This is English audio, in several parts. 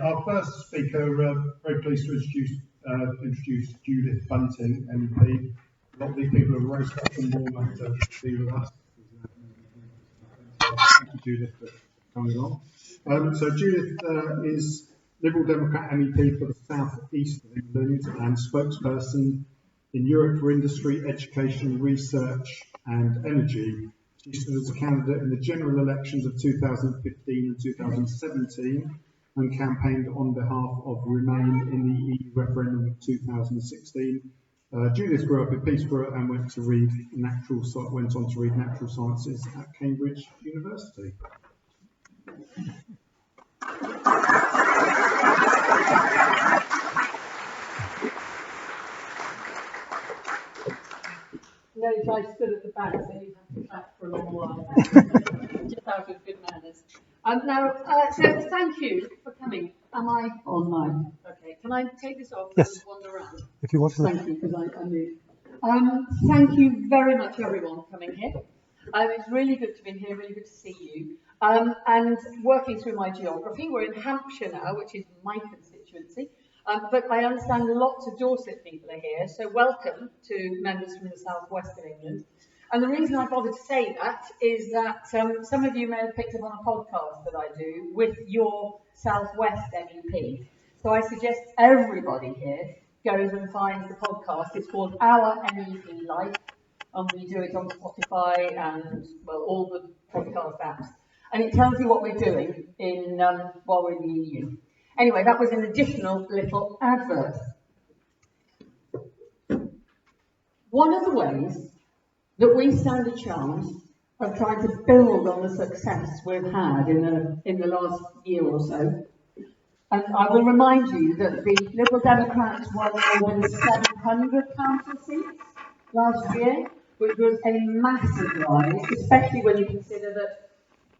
our first speaker, very pleased to introduce Judith Bunting, MEP. A lot of these people have raced up and warm up to be with us. Thank you, Judith, for coming along. So Judith is Liberal Democrat MEP for the South East of England and spokesperson in Europe for Industry, Education, Research and Energy. She stood as a candidate in the general elections of 2015 and 2017 and campaigned on behalf of Remain in the EU referendum of 2016. Judith grew up in Peterborough and went on to read natural sciences at Cambridge University. Notice I stood at the back, so you have to clap for a long while. Just out of good manners. So thank you for coming. Am I online? Okay. Can I take this off and wander around? If you want to. Thank you, because I moved. Thank you very much, everyone, for coming here. It's really good to be here, really good to see you. And working through my geography, we're in Hampshire now, which is my constituency. But I understand lots of Dorset people are here, so welcome to members from the southwest of England. And the reason I bothered to say that is that some of you may have picked up on a podcast that I do with your southwest MEP. So I suggest everybody here goes and finds the podcast. It's called Our MEP Life, and we do it on Spotify and, well, all the podcast apps. And it tells you what we're doing in while we're in the EU. Anyway, that was an additional little advert. One of the ways that we stand a chance of trying to build on the success we've had in the last year or so, and I will remind you that the Liberal Democrats won more than 700 council seats last year, which was a massive rise, especially when you consider that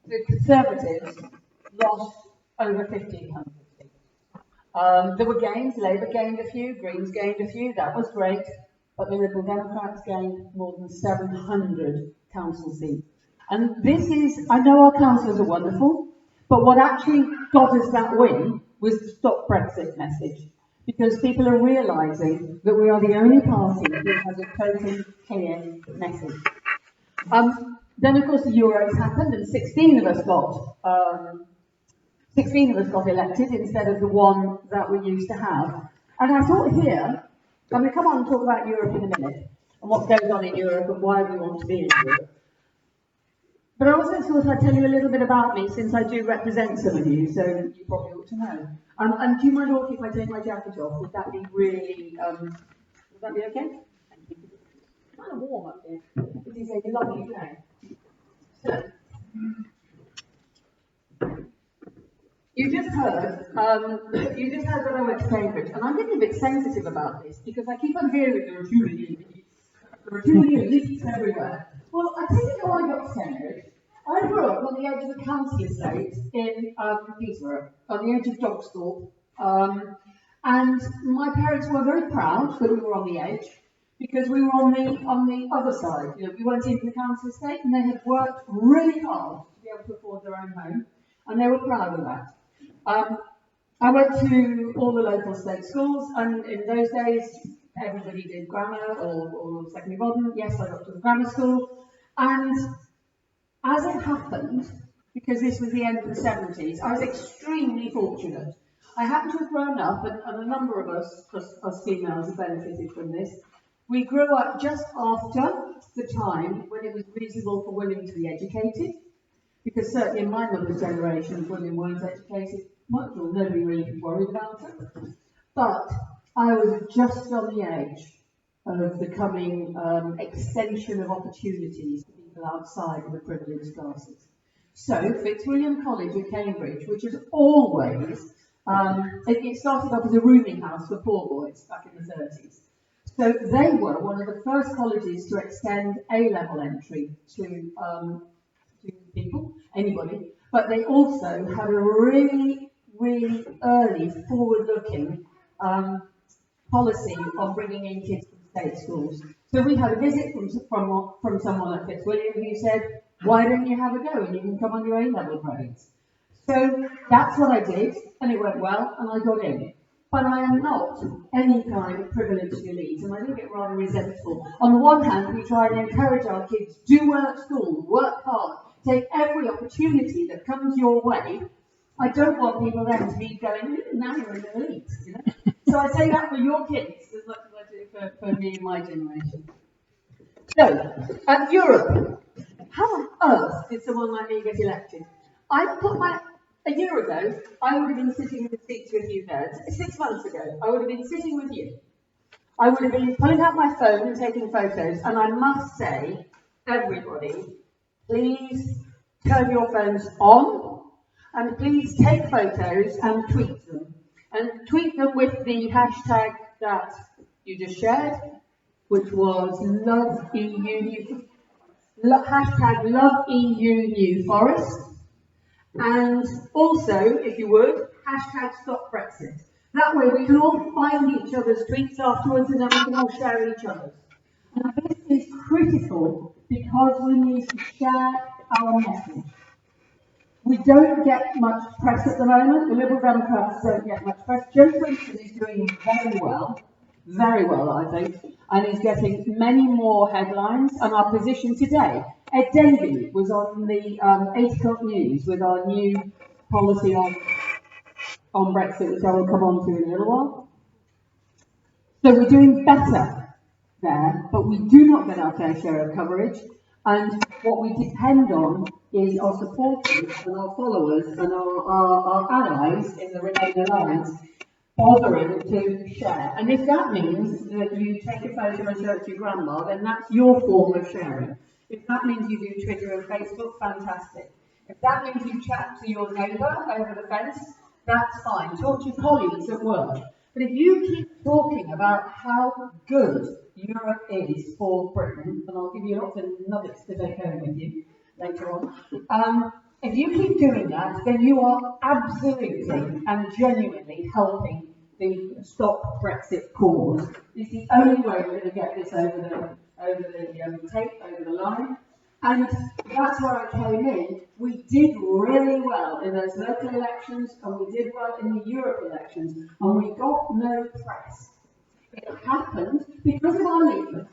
the Conservatives lost over 1,500. There were gains. Labour gained a few, Greens gained a few, that was great, but the Liberal Democrats gained more than 700 council seats. And this is, I know our councillors are wonderful, but what actually got us that win was the Stop Brexit message, because people are realising that we are the only party that has a totally clear message. Then, of course, the Euros happened, and 16 of us got elected instead of the one that we used to have. And I thought here, I'm going to come on and talk about Europe in a minute, and what goes on in Europe and why we want to be in Europe. But I also thought I'd tell you a little bit about me, since I do represent some of you, so you probably ought to know. And do you mind if I take my jacket off? Would that be really, would that be okay? Thank you. It's kind of warm up here. It is a lovely day. So, You just heard that I went to Cambridge, and I'm getting a bit sensitive about this because I keep on hearing there are too many elites everywhere. Well, I tell you how I got to Cambridge. I grew up on the edge of a council estate in Peterborough, on the edge of Dogsthorpe, and my parents were very proud that we were on the edge because we were on the other side. You know, we weren't in the council estate, and they had worked really hard to be able to afford their own home, and they were proud of that. I went to all the local state schools, and in those days, everybody did grammar or secondary modern. Yes, I got to the grammar school. And as it happened, because this was the end of the 70s, I was extremely fortunate. I happened to have grown up, and a number of us females have benefited from this. We grew up just after the time when it was reasonable for women to be educated, because certainly in my mother's generation, women weren't educated much, or nobody really worried about it. But I was just on the edge of the coming extension of opportunities for people outside of the privileged classes. So Fitzwilliam College at Cambridge, which is always, it started off as a rooming house for poor boys back in the 30s. So they were one of the first colleges to extend A-level entry to people, anybody, but they also had a really early, forward-looking policy of bringing in kids from state schools. So we had a visit from someone at Fitzwilliam who said, "Why don't you have a go and you can come on your A-level grades?" So that's what I did, and it went well, and I got in. But I am not any kind of privileged elite, and I do get rather resentful. On the one hand, we try and encourage our kids, do well at school, work hard, take every opportunity that comes your way. I don't want people then to be going, now you're an elite, you know? So I say that for your kids as much as I do for me and my generation. So, Europe. How on earth did someone like me get elected? A year ago, I would have been sitting in the seats with you nerds. 6 months ago, I would have been sitting with you. I would have been pulling out my phone and taking photos, and I must say, everybody, please turn your phones on, and please take photos and tweet them. And tweet them with the hashtag that you just shared, which was hashtag LoveEUNewForest. And also, if you would, hashtag Stop Brexit. That way we can all find each other's tweets afterwards and then we can all share each other's. And this is critical because we need to share our message. We don't get much press at the moment. The Liberal Democrats don't get much press. Joe Princeton is doing very well, I think, and is getting many more headlines. And our position today, Ed Davey was on the 8 o'clock news with our new policy on Brexit, which I will come on to in a little while. So we're doing better there, but we do not get our fair share of coverage. And what we depend on is our supporters and our followers and our allies in the Remain Alliance bothering to share. And if that means that you take a photo and show it to your grandma, then that's your form of sharing. If that means you do Twitter and Facebook, fantastic. If that means you chat to your neighbour over the fence, that's fine. Talk to your colleagues at work. But if you keep talking about how good Europe is for Britain, and I'll give you lots of nuggets to take home with you later on, if you keep doing that, then you are absolutely and genuinely helping the Stop Brexit cause. It's the only way we're going to get this over the tape, over the line. And that's where I came in. We did really well in those local elections, and we did well in the Europe elections, and we got no press. It happened because of our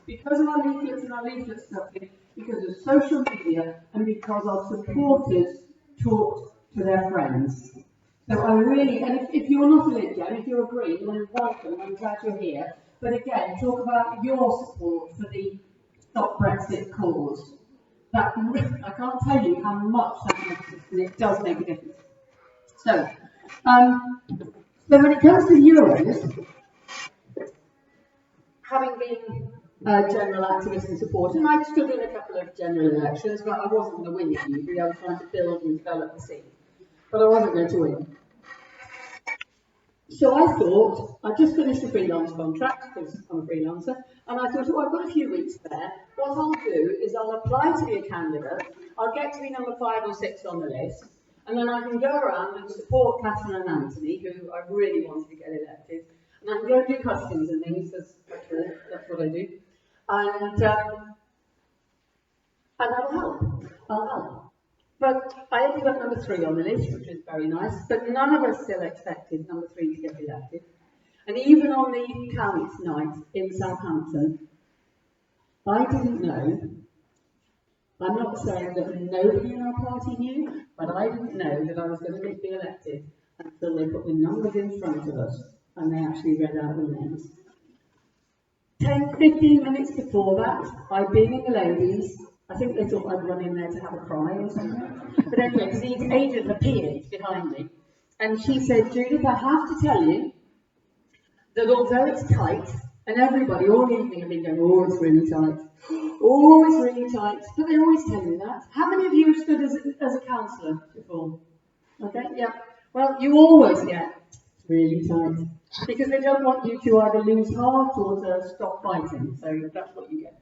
leaflets and our leaflet stuffing, because of social media, and because our supporters talked to their friends. So I really, and if you're not a Lib Dem, if you're a Green, then welcome, I'm glad you're here. But again, talk about your support for the Stop Brexit cause. That, I can't tell you how much that makes a difference, and it does make a difference. So when it comes to Euros, having been a general activist and supporter, and I stood in a couple of general elections, but I wasn't going to win usually. I was trying to build and develop the scene, but I wasn't going to win. So I thought, I just finished a freelance contract, because I'm a freelancer, and I thought, I've got a few weeks there. What I'll do is I'll apply to be a candidate, I'll get to be number 5 or 6 on the list, and then I can go around and support Catherine and Anthony, who I really wanted to get elected, and I can go and do customs and things, because that's what I do. And I'll help. But I ended up number 3 on the list, which is very nice, but none of us still expected number 3 to get elected. And even on the count night in Southampton, I didn't know. I'm not saying that nobody in our party knew, but I didn't know that I was going to be elected until they put the numbers in front of us and they actually read out the names. 10-15 minutes before that, I'd been in the ladies. I think they thought I'd run in there to have a cry or something. But anyway, the agent appeared behind me, and she said, Judith, I have to tell you that although it's tight, and everybody all evening have been going, oh, it's really tight. Oh, it's really tight. But they always tell me that. How many of you have stood as a councillor before? Okay, yeah. Well, you always get really tight, because they don't want you to either lose heart or to stop fighting. So that's what you get.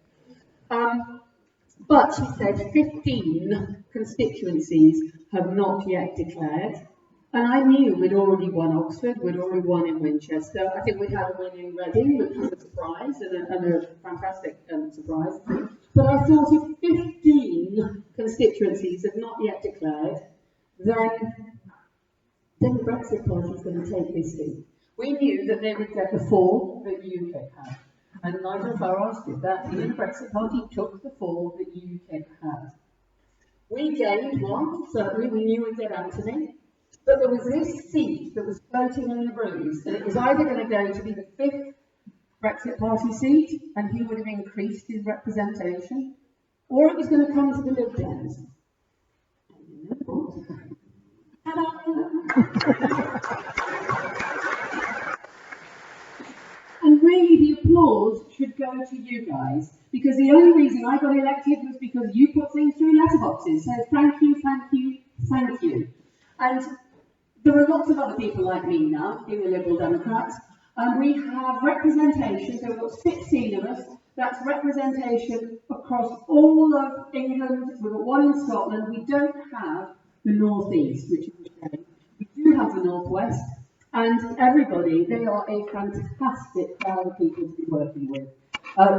But she said 15 constituencies have not yet declared. And I knew we'd already won Oxford, we'd already won in Winchester. I think we had a win in Reading, which was a surprise, and a fantastic surprise. But I thought if 15 constituencies have not yet declared, then then the Brexit Party was going to take this seat. We knew that they would get the 4 that UKIP had. And Nigel Farage did that. He and the Brexit Party took the 4 that UKIP had. We gained 1, certainly we knew we'd get Anthony. But there was this seat that was floating in the breeze, and it was either going to go to be the 5th Brexit Party seat, and he would have increased his representation, or it was going to come to the Lib Dems. And really the applause should go to you guys, because the only reason I got elected was because you put things through letterboxes. So thank you, thank you, thank you. And there are lots of other people like me now in the Liberal Democrats. We have representation, so we've got 16 of us. That's representation across all of England. We've got 1 in Scotland. We don't have the North East, which is a shame. We do have the North West. And everybody, they are a fantastic crowd of people to be working with.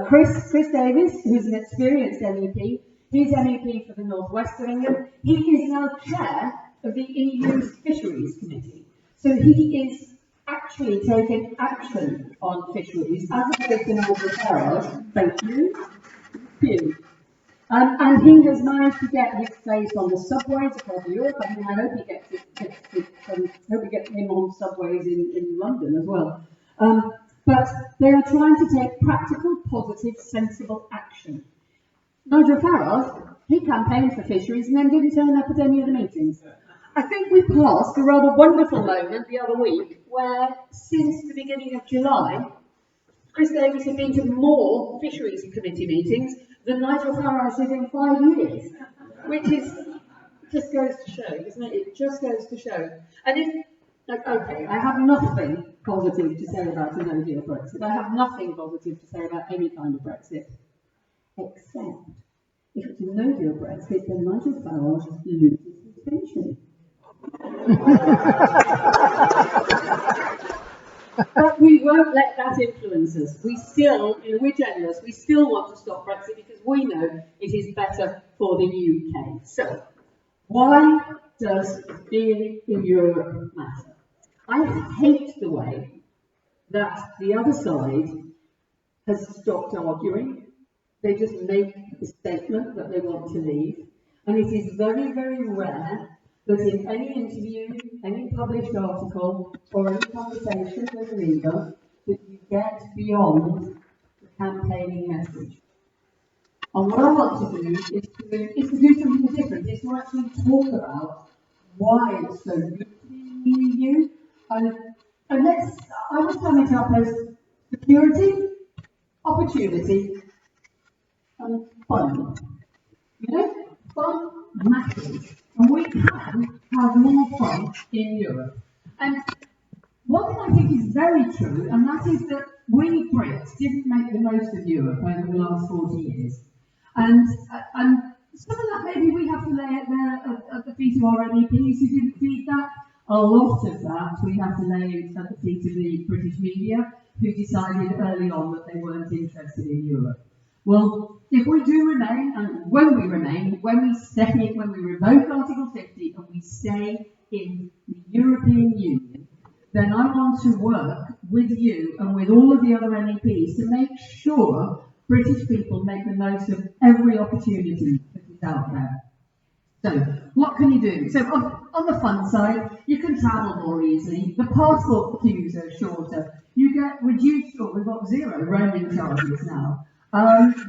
Chris Davis, who's an experienced MEP, he's MEP for the North West of England. He is now chair of the EU's Fisheries Committee. So he is actually taking action on fisheries, as opposed to Nigel Farage. Thank you. Thank you. And he has managed to get his face on the subways across Europe. I mean, I hope he gets hope we get him on subways in London as well. But they are trying to take practical, positive, sensible action. Nigel Farage, he campaigned for fisheries and then didn't turn up at any of the meetings. I think we passed a rather wonderful moment the other week where, since the beginning of July, Chris Davis had been to more Fisheries Committee meetings than Nigel Farage did in 5 years, which is just goes to show, doesn't it? It just goes to show. And if, okay, I have nothing positive to say about a no-deal Brexit. I have nothing positive to say about any kind of Brexit, except if it's a no-deal Brexit, then Nigel Farage loses his pension. But we won't let that influence us. We still, we're generous, we still want to stop Brexit because we know it is better for the UK. So, why does being in Europe matter? I hate the way that the other side has stopped arguing. They just make the statement that they want to leave. And it is very, very rare that in any interview, any published article, or any conversation with a leader, that you get beyond the campaigning message. And what I want to do is to do something different, is to actually talk about why it's so good to be in the EU. And I would sum it up as security, opportunity, and fun. You know, fun matters. And we can have more fun in Europe. And one thing I think is very true, and that is that we Brits didn't make the most of Europe over the last 40 years. And some of that maybe we have to lay it there at the feet of our MEPs who didn't feed that. A lot of that we have to lay it at the feet of the British media who decided early on that they weren't interested in Europe. Well, if we do remain, and when we remain, when we revoke Article 50 and we stay in the European Union, then I want to work with you and with all of the other MEPs to make sure British people make the most of every opportunity that is out there. So, what can you do? So, on the fun side, you can travel more easily. The passport queues are shorter. You get reduced, or we've got 0 roaming charges now.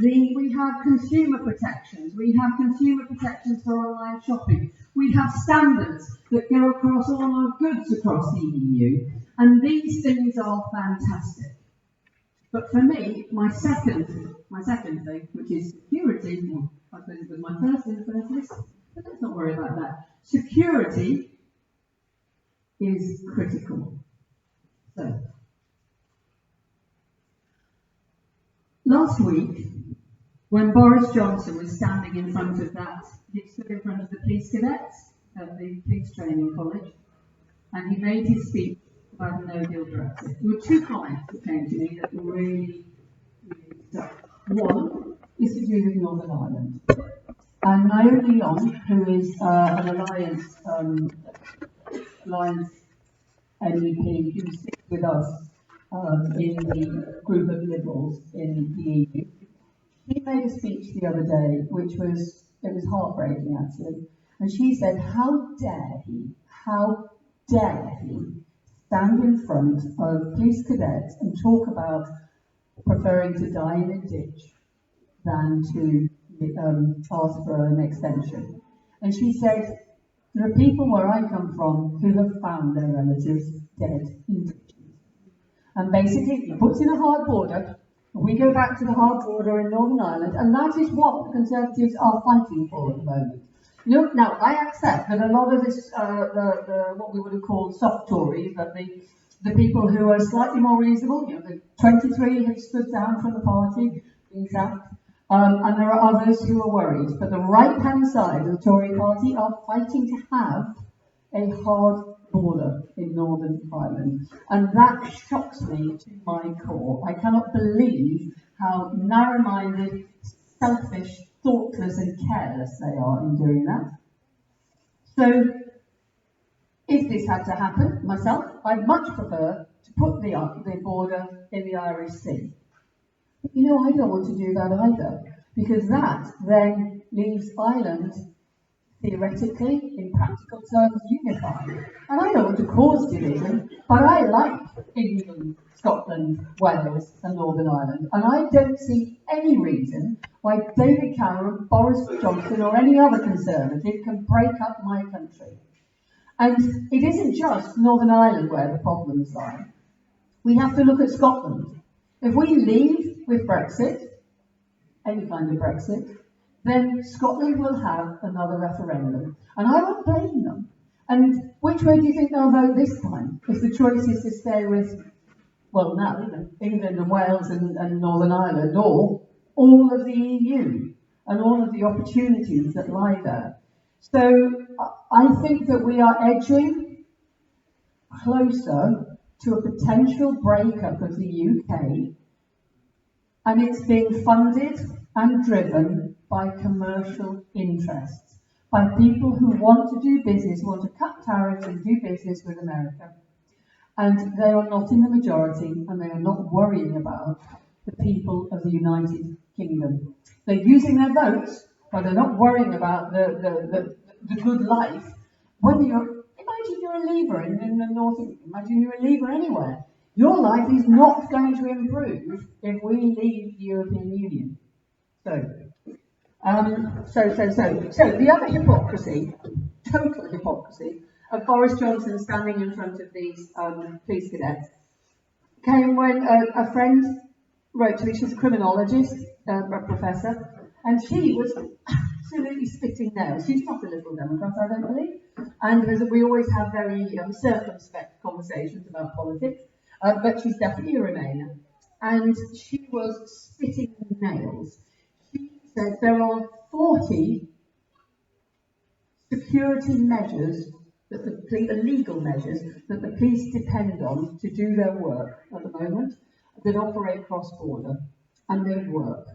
We have consumer protections. We have consumer protections for online shopping. We have standards that go across all our goods across the EU. And these things are fantastic. But for me, my second thing, which is security, well, I suppose it was my first in the first list, but let's not worry about that. Security is critical. So, last week, when Boris Johnson was standing in front of he stood in front of the police cadets at the police training college, and he made his speech about a no-deal Brexit. There were 2 comments that came to me that were really, really stuck. One is to do with Northern Ireland. And Naomi Long, who is an Alliance MEP who sits with us in the group of Liberals in the EU. She made a speech the other day, which was, it was heartbreaking actually. And she said, how dare he stand in front of police cadets and talk about preferring to die in a ditch than to ask for an extension. And she said, there are people where I come from who have found their relatives dead in ditches. And basically, he puts in a hard border, and we go back to the hard border in Northern Ireland, and that is what the Conservatives are fighting for at the moment. You know, now, I accept that a lot of this, what we would have called soft Tories, that the people who are slightly more reasonable, you know, the 23 have stood down from the party, being sacked, and there are others who are worried. But the right-hand side of the Tory party are fighting to have a hard border in Northern Ireland. And that shocks me to my core. I cannot believe how narrow-minded, selfish, thoughtless and careless they are in doing that. So, if this had to happen, myself, I'd much prefer to put the border in the Irish Sea. But you know, I don't want to do that either, because that then leaves Ireland theoretically, in practical terms, unified. And I don't want to cause division, but I like England, Scotland, Wales and Northern Ireland. And I don't see any reason why David Cameron, Boris Johnson or any other Conservative can break up my country. And it isn't just Northern Ireland where the problems lie. We have to look at Scotland. If we leave with Brexit, any kind of Brexit, then Scotland will have another referendum. And I won't blame them. And which way do you think they'll vote this time? If the choice is to stay with, well, now, England and Wales and Northern Ireland, or all of the EU and all of the opportunities that lie there. So I think that we are edging closer to a potential breakup of the UK, and it's being funded and driven by commercial interests, by people who want to do business, want to cut tariffs and do business with America. And they are not in the majority, and they are not worrying about the people of the United Kingdom. They're using their votes, but they're not worrying about the good life. Whether imagine you're a Leaver in the north, imagine you're a Leaver anywhere. Your life is not going to improve if we leave the European Union. So the other hypocrisy, total hypocrisy, of Boris Johnson standing in front of these police cadets came when a friend wrote to me. She's a criminologist, a professor, and she was absolutely spitting nails. She's not a Liberal Democrat, I don't believe, and we always have very circumspect conversations about politics, but she's definitely a Remainer, and she was spitting nails. She said there are 40 security measures, legal measures, that the police depend on to do their work at the moment, that operate cross-border, and they work.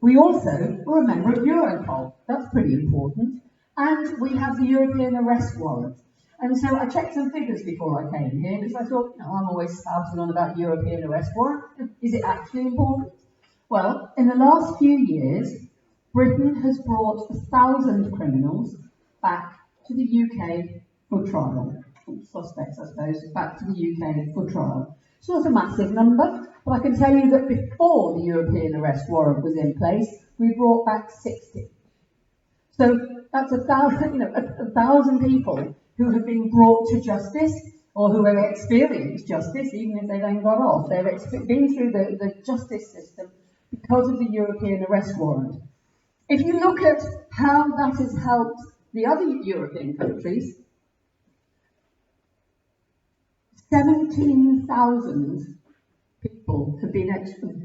We also are a member of Europol. That's pretty important. And we have the European arrest warrant. And so I checked some figures before I came here, because I thought, I'm always spouting on about European arrest warrant. Is it actually important? Well, in the last few years, Britain has brought 1,000 criminals back to the UK for trial. Suspects, I suppose, back to the UK for trial. It's not a massive number, but I can tell you that before the European arrest warrant was in place, we brought back 60. So that's 1,000 people who have been brought to justice, or who have experienced justice, even if they then got off. They've been through the justice system because of the European arrest warrant. If you look at how that has helped the other European countries, 17,000 people have been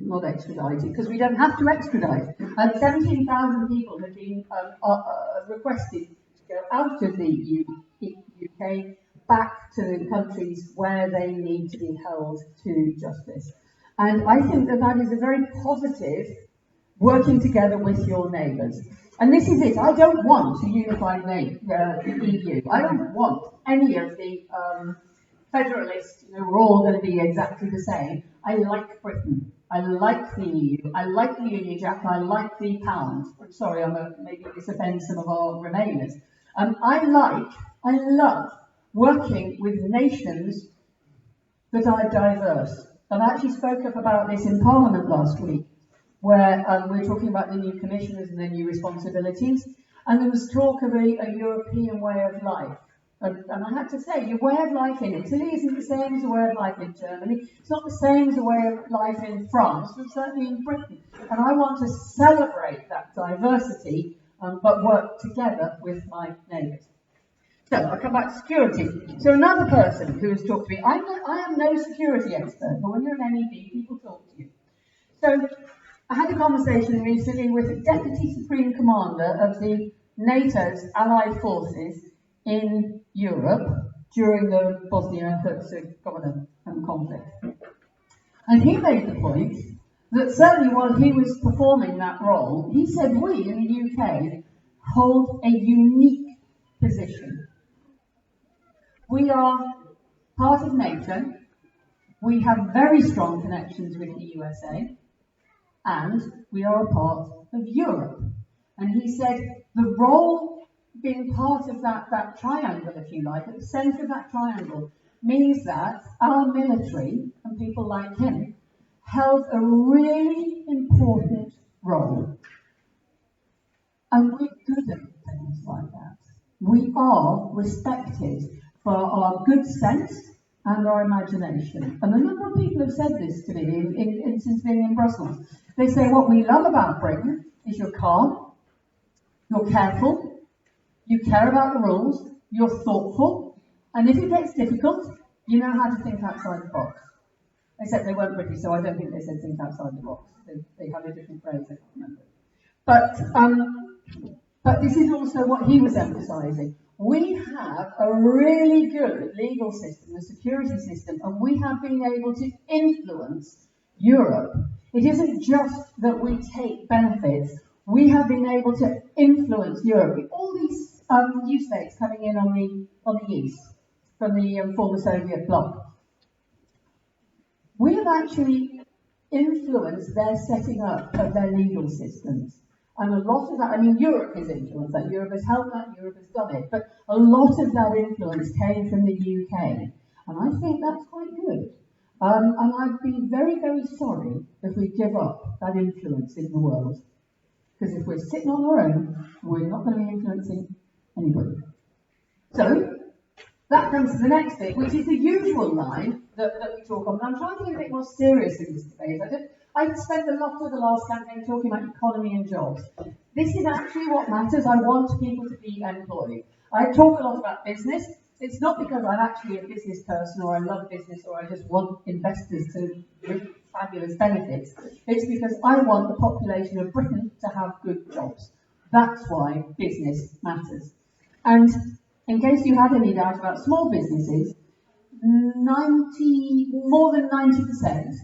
not extradited, because we don't have to extradite. And 17,000 people have been requested to go out of the UK back to the countries where they need to be held to justice. And I think that that is a very positive working together with your neighbours. And this is it. I don't want a unified EU. I don't want any of the federalist, we're all going to be exactly the same. I like Britain. I like the EU. I like the Union Jack. I like the pound. I'm sorry, maybe this offends some of our Remainers. I love working with nations that are diverse. And I actually spoke up about this in Parliament last week, where we were talking about the new commissioners and their new responsibilities. And there was talk of a European way of life. And I had to say, your way of life in Italy isn't the same as the way of life in Germany. It's not the same as the way of life in France, but certainly in Britain. And I want to celebrate that diversity, but work together with my neighbours. So I'll come back to security. So another person who has talked to me, I am no security expert, but when you're an MEP, people talk to you. So I had a conversation recently with the Deputy Supreme Commander of the NATO's Allied Forces in Europe during the Bosnia and Herzegovina conflict. And he made the point that certainly while he was performing that role, he said we in the UK hold a unique position. We are part of NATO, we have very strong connections with the USA, and we are a part of Europe. And he said the role being part of that triangle, if you like, at the centre of that triangle, means that our military, and people like him, held a really important role. And we're good at things like that. We are respected for our good sense and our imagination. And a number of people have said this to me since being in Brussels. They say what we love about Britain is you're calm, you're careful, you care about the rules, you're thoughtful, and if it gets difficult, you know how to think outside the box. Except they weren't British, so I don't think they said think outside the box. They had a different phrase, I can't remember. But this is also what he was emphasising. We have a really good legal system, a security system, and we have been able to influence Europe. It isn't just that we take benefits, we have been able to influence Europe. All these new states coming in on the east, from the former Soviet bloc. We have actually influenced their setting up of their legal systems. And a lot of that, Europe has influenced that, Europe has helped that, Europe has done it, but a lot of that influence came from the UK. And I think that's quite good. And I'd be very, very sorry if we give up that influence in the world. Because if we're sitting on our own, we're not going to be influencing anybody. So, that comes to the next bit, which is the usual line that we talk on. But I'm trying to get a bit more serious in this debate. I spent a lot of the last campaign talking about economy and jobs. This is actually what matters. I want people to be employed. I talk a lot about business. It's not because I'm actually a business person or I love business or I just want investors to reap fabulous benefits. It's because I want the population of Britain to have good jobs. That's why business matters. And in case you had any doubt about small businesses, more than 90%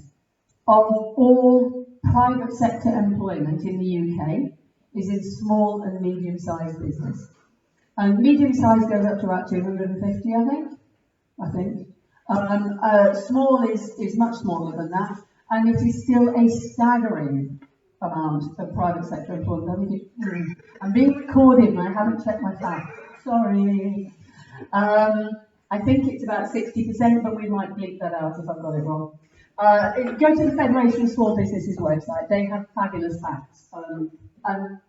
of all private sector employment in the UK is in small and medium-sized business. And medium-sized goes up to about 250, I think. Small is much smaller than that, and it is still a staggering amount of private sector employment. I'm being recorded and I haven't checked my facts. Sorry. I think it's about 60%, but we might bleep that out if I've got it wrong. Go to the Federation of Small Businesses website. They have fabulous facts. And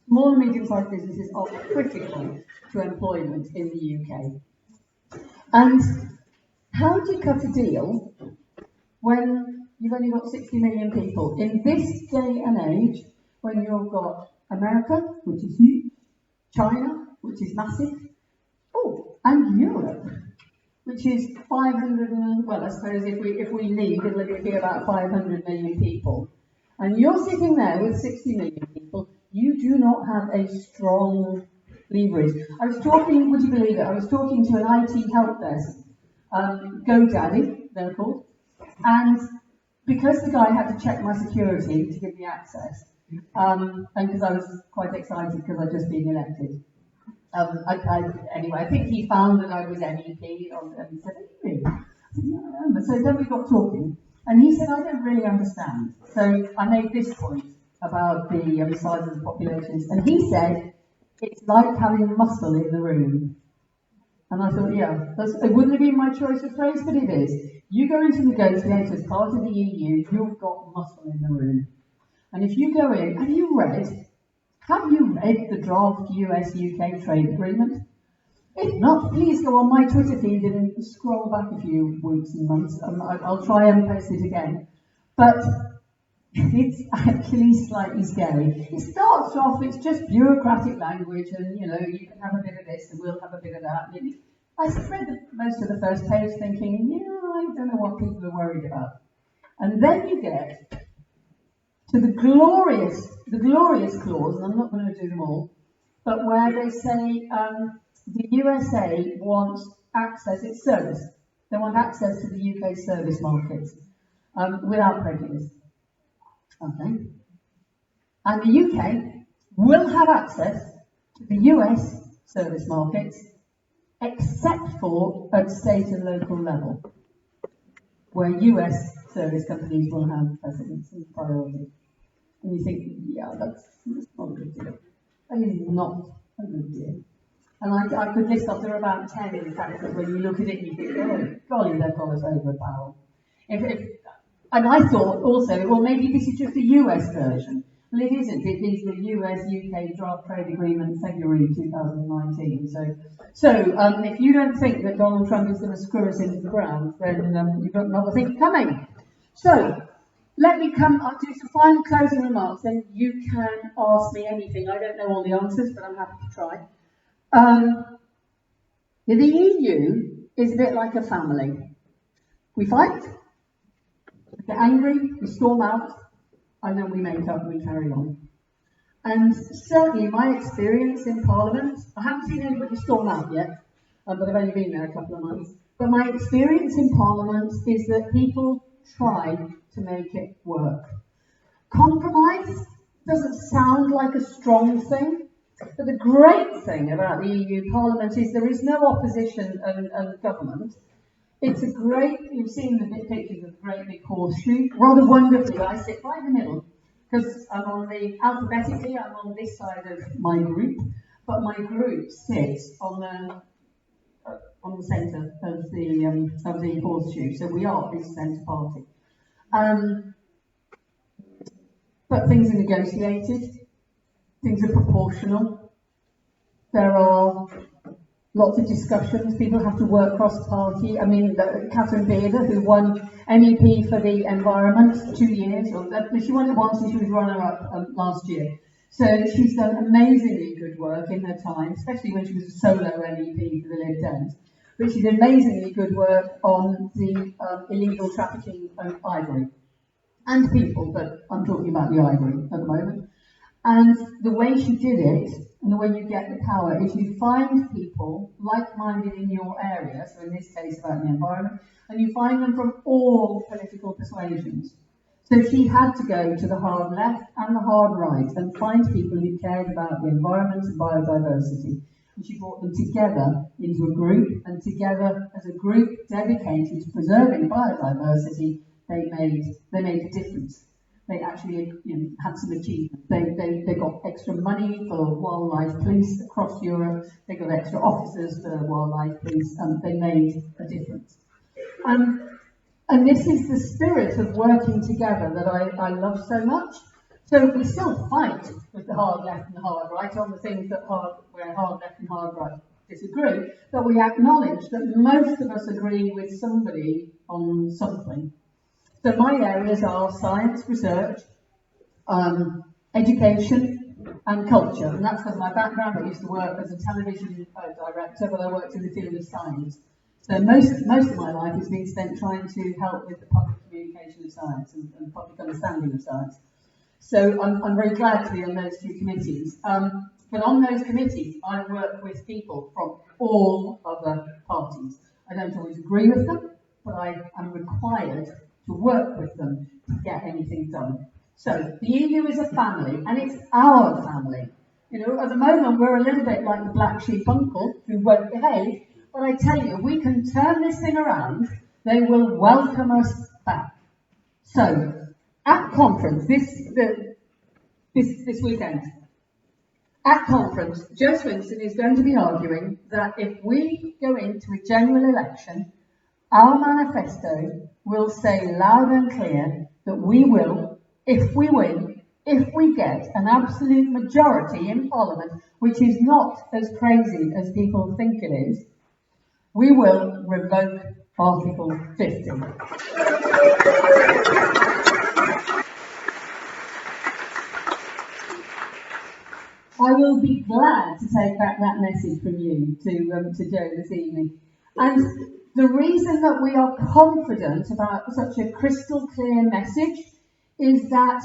small and medium-sized businesses are critical to employment in the UK. And how do you cut a deal when you've only got 60 million people? In this day and age, when you've got America, which is huge, China, which is massive, and Europe, which is 500, well, I suppose if we leave, it'll be about 500 million people. And you're sitting there with 60 million people, you do not have a strong leverage. I was talking, would you believe it, I was talking to an IT help desk, GoDaddy, they're called, and because the guy had to check my security to give me access, and because I was quite excited because I'd just been elected, anyway, I think he found that I was MEP and said, said, yeah, I am. So then we got talking, and he said, I don't really understand. So I made this point about the size of the populations, and he said, it's like having muscle in the room. And I thought, yeah, it wouldn't have been my choice of phrase, but it is. You go into negotiate as part of the EU, you've got muscle in the room. And if you go in, have you read the draft US-UK trade agreement? If not, please go on my Twitter feed and scroll back a few weeks and months. I'll try and post it again. But it's actually slightly scary. It starts off, it's just bureaucratic language, and you can have a bit of this and we'll have a bit of that. I read most of the first page thinking, I don't know what people are worried about. And then you get to the glorious clause, and I'm not going to do them all, but where they say the USA wants access, it's service. They want access to the UK service markets without prejudice. Okay. And the UK will have access to the US service markets, except for at state and local level, where US service companies will have precedence and priority. And you think, yeah, that's not a good deal. That is not a good deal. And I could list off, there are about 10 in fact, that when you look at it, you think, oh, golly, they've got us over a barrel. And I thought also, well, maybe this is just the US version. Well, it isn't. It is the US-UK Draft Trade Agreement, February 2019. So if you don't think that Donald Trump is going to screw us into the ground, then you've got another thing coming. So let me I'll do some final closing remarks, and you can ask me anything. I don't know all the answers, but I'm happy to try. The EU is a bit like a family. We fight, we get angry, we storm out, and then we make up and we carry on. And certainly my experience in Parliament, I haven't seen anybody storm out yet, but I've only been there a couple of months. But my experience in Parliament is that people try to make it work. Compromise doesn't sound like a strong thing, but the great thing about the EU Parliament is there is no opposition and government. It's a great, you've seen the pictures of the great big horseshoe. Rather wonderfully, I sit right in the middle, because alphabetically, I'm on this side of my group, but my group sits on the centre of the horseshoe, so we are this centre party. But things are negotiated, things are proportional, there are lots of discussions, people have to work cross-party. I mean, Catherine Bearder, who won MEP for the environment 2 years, she won it once and she was runner-up last year. So she's done amazingly good work in her time, especially when she was a solo MEP for the Lib Dems. But she did amazingly good work on the illegal trafficking of ivory and people, but I'm talking about the ivory at the moment. And the way she did it, and the way you get the power, is you find people like-minded in your area, so in this case about the environment, and you find them from all political persuasions. So she had to go to the hard left and the hard right and find people who cared about the environment and biodiversity. And she brought them together into a group, and together as a group dedicated to preserving biodiversity, they made a difference. They actually had some achievement. They got extra money for wildlife police across Europe. They got extra officers for wildlife police, and they made a difference. And this is the spirit of working together that I love so much. So we still fight with the hard left and the hard right on the things where hard left and hard right disagree, but we acknowledge that most of us agree with somebody on something. So my areas are science, research, education, and culture. And that's because my background, I used to work as a television director, but I worked in the field of science. So most of my life has been spent trying to help with the public communication of science and public understanding of science. So I'm very glad to be on those two committees. But on those committees, I work with people from all other parties. I don't always agree with them, but I am required to work with them to get anything done. So the EU is a family, and it's our family. At the moment, we're a little bit like the black sheep uncle who won't behave, but I tell you, we can turn this thing around, They will welcome us back. So, at conference, this weekend, at conference, Joe Swinson is going to be arguing that if we go into a general election, our manifesto will say loud and clear that we will, if we win, if we get an absolute majority in Parliament, which is not as crazy as people think it is, we will revoke Article 50. I will be glad to take back that message from you to Joe this evening. And the reason that we are confident about such a crystal clear message is that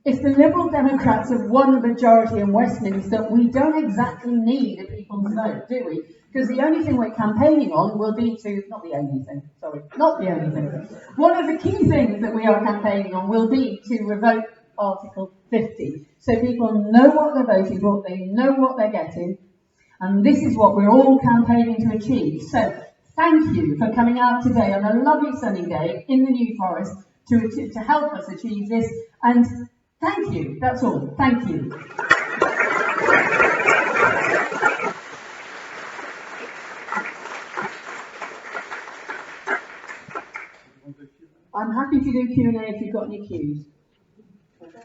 if the Liberal Democrats have won the majority in Westminster, we don't exactly need a people's vote, do we? Because the only thing we're campaigning on will be not the only thing. One of the key things that we are campaigning on will be to revoke Article 50. So people know what they're voting for, they know what they're getting, and this is what we're all campaigning to achieve. So thank you for coming out today on a lovely sunny day in the New Forest to help us achieve this, and thank you, that's all. Thank you. I'm happy to do Q&A if you've got any cues. Okay.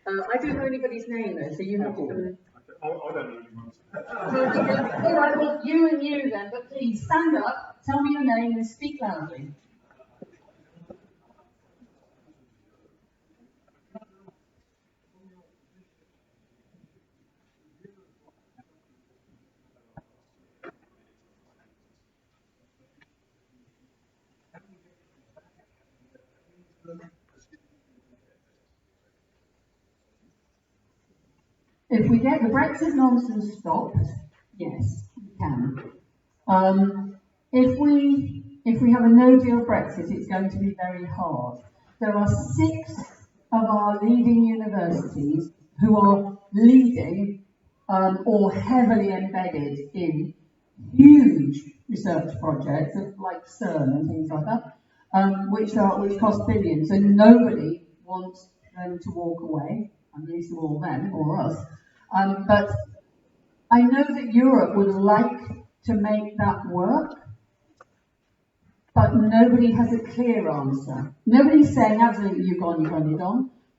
I don't know anybody's name though, so you have to come in. I don't know anyone. All right, well, you and you then, but please stand up, tell me your name and speak loudly. If we get the Brexit nonsense stopped, yes, we can. If we have a no-deal Brexit, it's going to be very hard. There are 6 of our leading universities who are leading or heavily embedded in huge research projects like CERN and things like that, which cost billions, and nobody wants them to walk away. I'm least of all them or us. But I know that Europe would like to make that work, but nobody has a clear answer. Nobody's saying absolutely you're gone,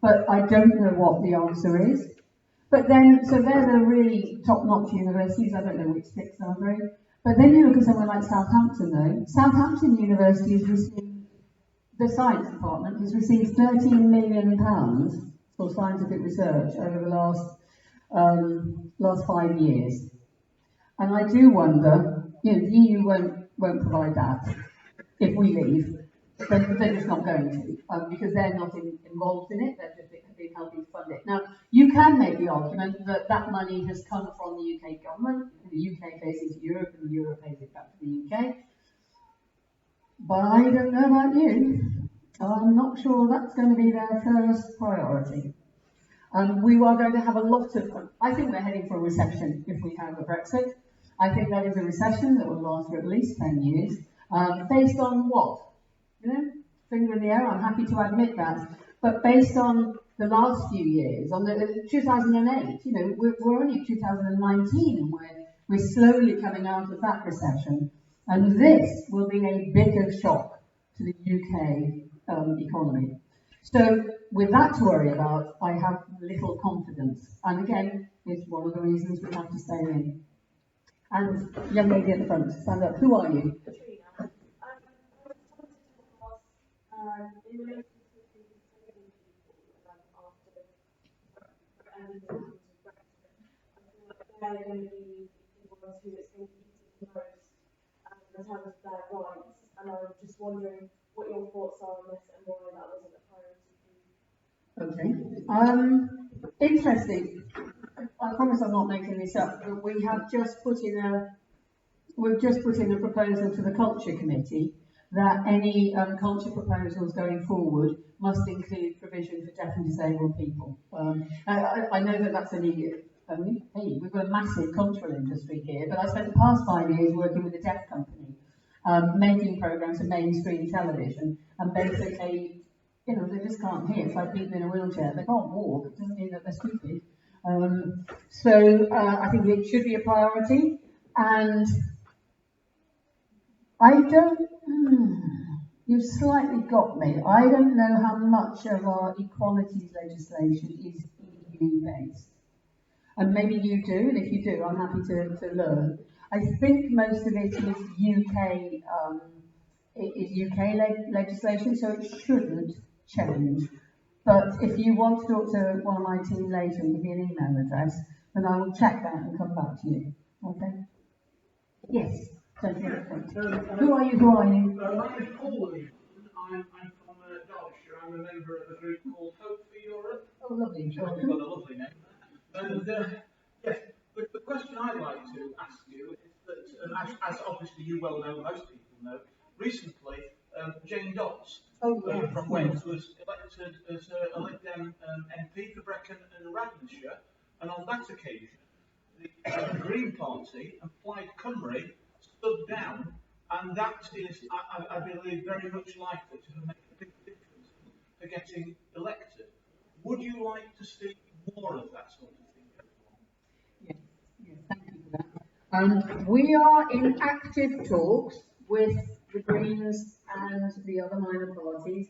but I don't know what the answer is. But then, so they're the really top-notch universities, I don't know which 6 are they. But then you look at somewhere like Southampton though. Southampton University has received, the science department has received £13 million for scientific research over the last 5 years. And I do wonder, the EU won't provide that if we leave. They're just not going to, because they're not involved in it, they're just been helping fund it. Now, you can make the argument that that money has come from the UK government, the UK pays it to Europe, and Europe pays it back to the UK. But I don't know about you. I'm not sure that's going to be their first priority. We are going to have a lot of, I think we're heading for a recession if we have a Brexit. I think that is a recession that will last for at least 10 years. Based on what? Finger in the air, I'm happy to admit that. But based on the last few years, on the 2008, we're only 2019 and we're slowly coming out of that recession. And this will be a bigger shock to the UK economy. So with that to worry about, I have little confidence. And again, it's one of the reasons we have to stay in. And young lady at the front, stand up. Who are you? In relation to the Australian people after and they're going to be the ones who it's going to be the most in terms of their rights, and I'm just wondering what your thoughts are on this and why that wasn't a priority for you. Okay. Interesting. I promise I'm not making this up, but we have just put in a proposal to the Culture Committee that any culture proposals going forward must include provision for deaf and disabled people. I know that that's hey, we've got a massive cultural industry here, but I spent the past 5 years working with a deaf company, making programmes for mainstream television, and basically, you know, they just can't hear. It's like people in a wheelchair. They can't walk. It doesn't mean that they're stupid. I think it should be a priority, and I don't. You've slightly got me. I don't know how much of our equalities legislation is EU based, and maybe you do. And if you do, I'm happy to learn. I think most of it is UK legislation, so it shouldn't change. But if you want to talk to one of my team later and give me an email address, then I will check that and come back to you. Okay? Yes. Who are you? My name is Paul. I'm from Derbyshire. I'm a member of a group called Hope for Europe. Oh, lovely. You've got a lovely name. And yes, the question I'd like to ask you is that, as obviously you well know, most people know, recently Jane Dodds from Wales was elected as a Lib Dem MP for Brecon and Radnorshire, and on that occasion, the Green Party and Plaid Cymru stood down, and that is, I believe, very much likely to make a big difference for getting elected. Would you like to see more of that sort of thing going on? Yes, thank you for that. We are in active talks with the Greens and the other minor parties.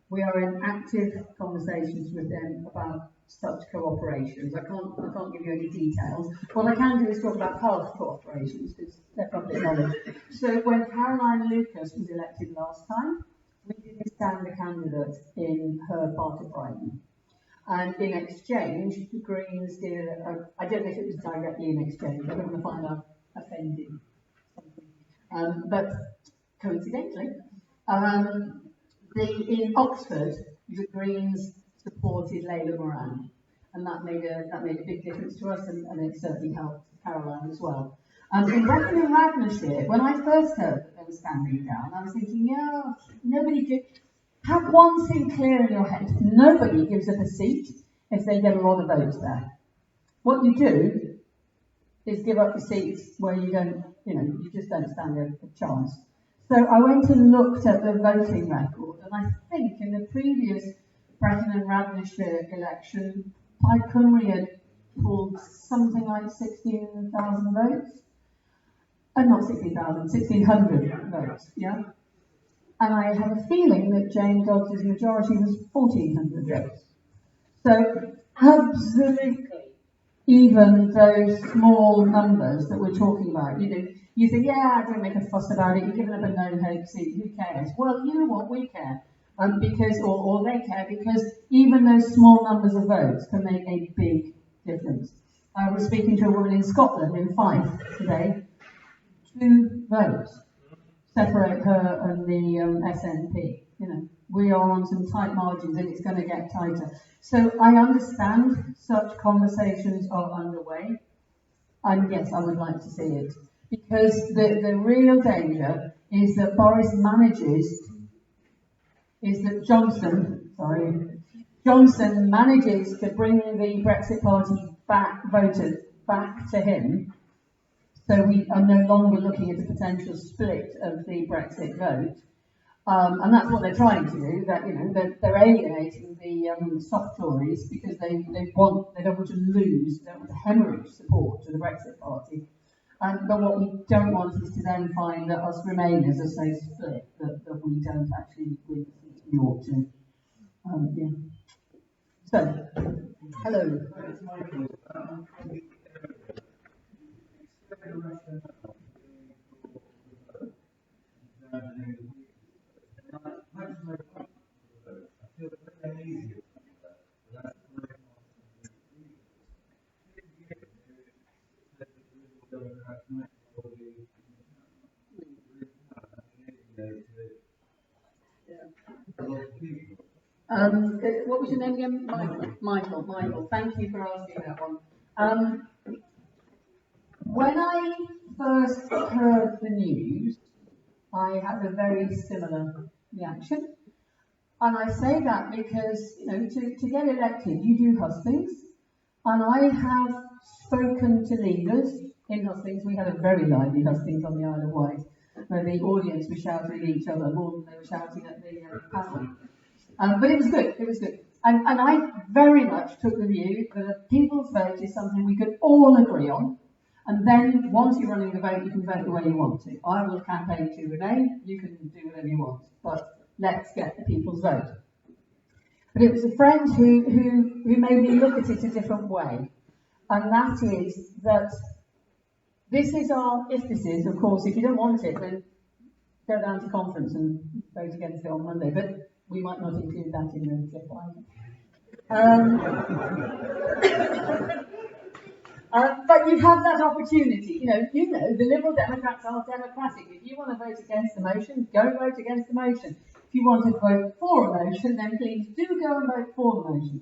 We are in active conversations with them about such cooperations. I can't give you any details. What I can do is talk about past cooperations, because they're public knowledge. So when Caroline Lucas was elected last time, we didn't stand a candidate in her part of Brighton. And in exchange, the Greens did, I don't know if it was directly in exchange, I don't want to find out offending something. But coincidentally, in Oxford, the Greens supported Layla Moran, and that made a big difference to us, and it certainly helped Caroline as well. In Brecon and Radnorshire, when I first heard that they were standing down, I was thinking, yeah, nobody did. Have one thing clear in your head: nobody gives up a seat if they get a lot of votes there. What you do is give up the seats where you don't, you just don't stand a chance. So I went and looked at the voting record, and I think in the previous Brecon and Radnorshire election, Plaid Cymru had pulled something like 16,000 votes. Not 16,000, 1,600 votes, yeah? And I have a feeling that Jane Dodds' majority was 1,400 votes. So absolutely, even those small numbers that we're talking about, you think, yeah, don't make a fuss about it, you're giving up a no-hope seat, who cares? Well, you know what, we care. Because they care, because even those small numbers of votes can make a big difference. I was speaking to a woman in Scotland, in Fife, today. 2 votes separate her and the SNP. We are on some tight margins, and it's going to get tighter. So I understand such conversations are underway, and yes, I would like to see it, because the real danger is that Johnson manages to bring the Brexit Party voters back to him, so we are no longer looking at a potential split of the Brexit vote, and that's what they're trying to do. That they're alienating the soft Tories, because they don't want to lose, they don't want to hemorrhage support to the Brexit Party. But what we don't want is to then find that us Remainers are so split that we don't actually win the seats we ought to. Yeah. So, hello. What was your name again? Michael. Thank you for asking that one. When I first heard the news, I had a very similar reaction. And I say that because, to get elected, you do hustings. And I have spoken to leaders in hustings. We had a very lively hustings on the Isle of Wight, where the audience was shouting at each other more than they were shouting at the panel. But it was good, it was good. And I very much took the view that a people's vote is something we could all agree on. And then once you're running the vote, you can vote the way you want to. I will campaign to remain, you can do whatever you want. But let's get the people's vote. But it was a friend who made me look at it a different way. And that is that this is our, if this is, of course, if you don't want it, then go down to conference and vote against it on Monday. But we might not include that in the clip either. But you have that opportunity. You know, the Liberal Democrats are democratic. If you want to vote against the motion, go vote against the motion. If you want to vote for a motion, then please do go and vote for the motion.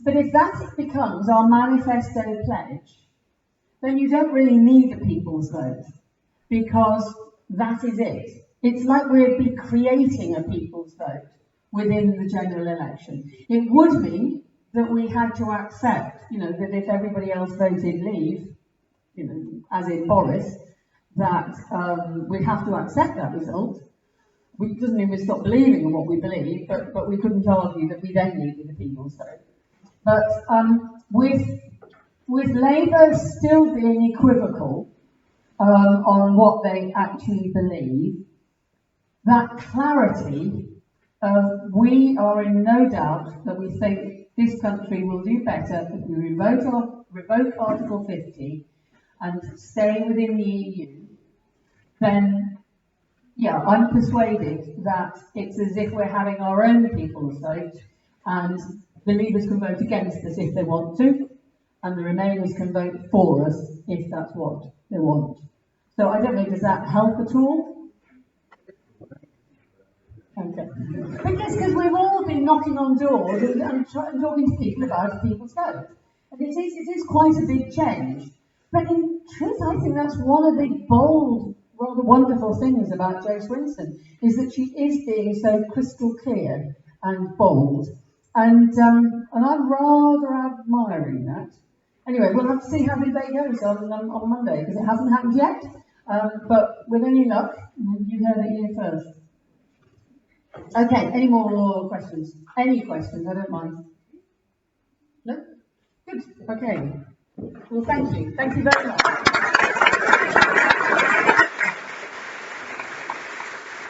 But if that becomes our manifesto pledge, then you don't really need the people's vote, because that is it. It's like we'd be creating a people's vote within the general election. It would mean that we had to accept, that if everybody else voted leave, as in Boris, that we'd have to accept that result. It doesn't mean we stop believing in what we believe, but we couldn't argue that we then needed the people's vote. But with Labour still being equivocal on what they actually believe, that clarity, we are in no doubt that we think this country will do better if we revoke Article 50 and stay within the EU. Then, yeah, I'm persuaded that it's as if we're having our own people's vote, and the Leavers can vote against us if they want to, and the Remainers can vote for us if that's what they want. So I don't know, does that help at all? Okay. Because we've all been knocking on doors and talking to people about a people's vote. And it is quite a big change. But in truth, I think that's one of the bold, rather wonderful things about Jo Swinson, is that she is being so crystal clear and bold. And I'm rather admiring that. Anyway, we'll have to see how the debate goes on Monday, because it hasn't happened yet. But with any luck, you heard it here first. Okay, any more questions? Any questions? I don't mind. No? Good. Okay. Well, thank you. Thank you very much.